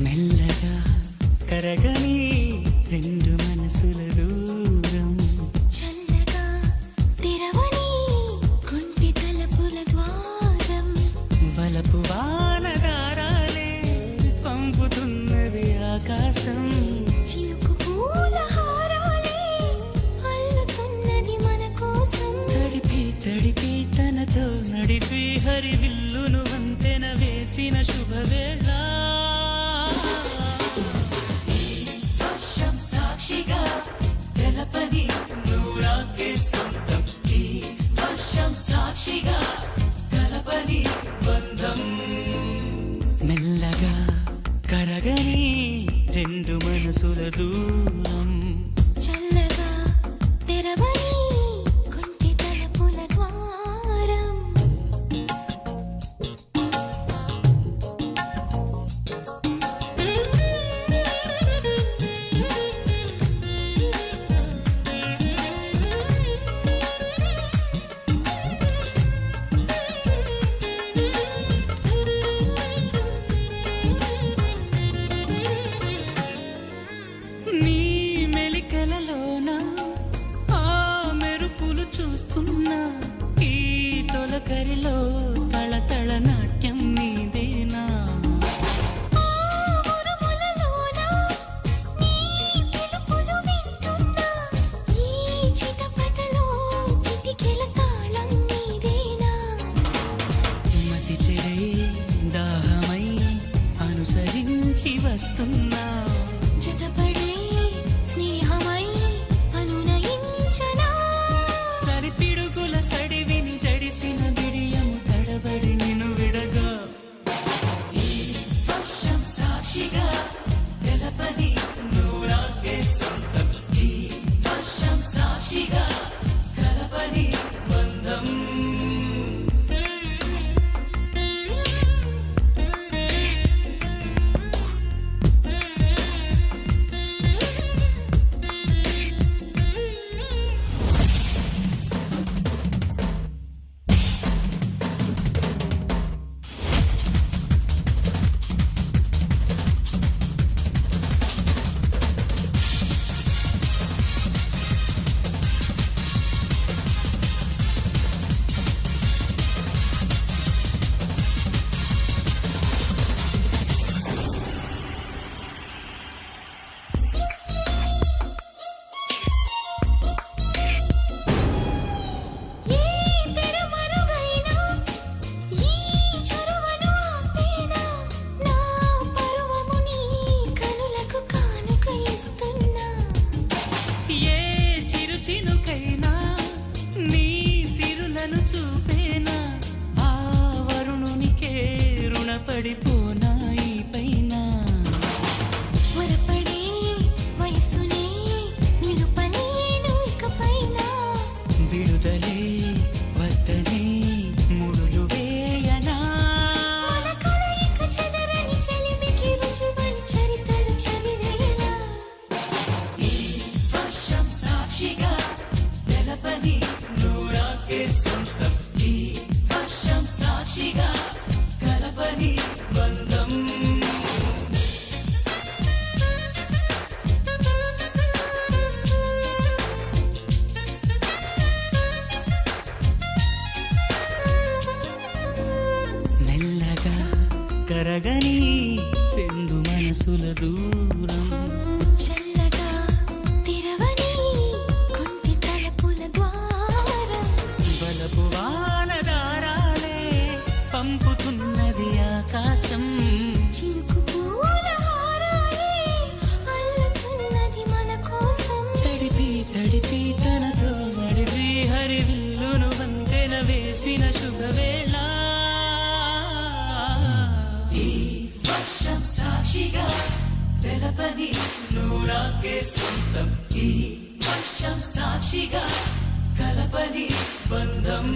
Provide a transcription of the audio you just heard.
మెల్లగా కరగని రెండు మనసుల దూరం, చల్లగా తెరవని కొంటి తలుపుల ద్వారం, వలపు వానదారాలే పంపుతున్నది ఆకాశం, చినుకు పూల హారాలే అల్లుతున్నది మన కోసం. తడిపి తడిపి తనతో నడిపి హరివిల్లును వంతెన వేసిన శుభవేళ, సాక్షిగా తెలపని నూరాకే సొంతం, ఈ వర్షం సాక్షిగా కలపని బంధం. మెల్లగా కరగని రెండు మనసుల దూరం, చల్లగా తెరవని కొంటి తలుపుల ద్వారం. నీ మెలికలలోన ఆ మెరుపులు చూస్తున్నా, ఈ తొలకరిలో తళతళ నాట్యం నీదేనా. ఉరుములలోన నీ పిలుపులు వింటున్నా, ఈ చిటపటలో చిటికెల తాళం నీదేనా. మతి చెడై దాహమై అనుసరించి వస్తున్నా, జతపడే స్నేహమై అనునయించనా. సరిపిడుగుల సడివిని జడిసిన బిడియము తడబడి నిన్ను విడగా, ఈ వర్షం సాక్షిగా తెలపని నూరాకే సొంతం, ఈ వర్షం సాక్షిగా కలపని బంధం. చినుకైనా నీ సిరులను చూపేనా, ఆ వరుణునికే రుణపడిపోనా ఈ పైన. వరపడే వయసునే నిలుపలేను ఇకపైన, విడుదలే వద్దనే ముడులు వేయనా. మన కలయిక చెదరని చెలిమికి రుజువని చరితలు చదివేలా. ఈ వర్షం సాక్షిగా తెలపని నూరాకే సొంతం, ఈ వర్షం సాక్షిగా కలపని బంధం. మెల్లగా కరగని రెండు మనసుల దూరం, చల్లగా తెరవని కొంటి తలుపుల ద్వారం, బలపు వానదారాలే పంపుతున్నది ఆకాశం, చినుకు పూల హారాలే అల్లుతున్నది మన కోసం. తడిపి తడిపి తనతో నడిపి హరివిల్లును వంతెన వేసిన శుభవేళ, ఈ వర్షం సాక్షిగా తెలపని నూరాకే సొంతం, ఈ వర్షం సాక్షిగా కల బంధం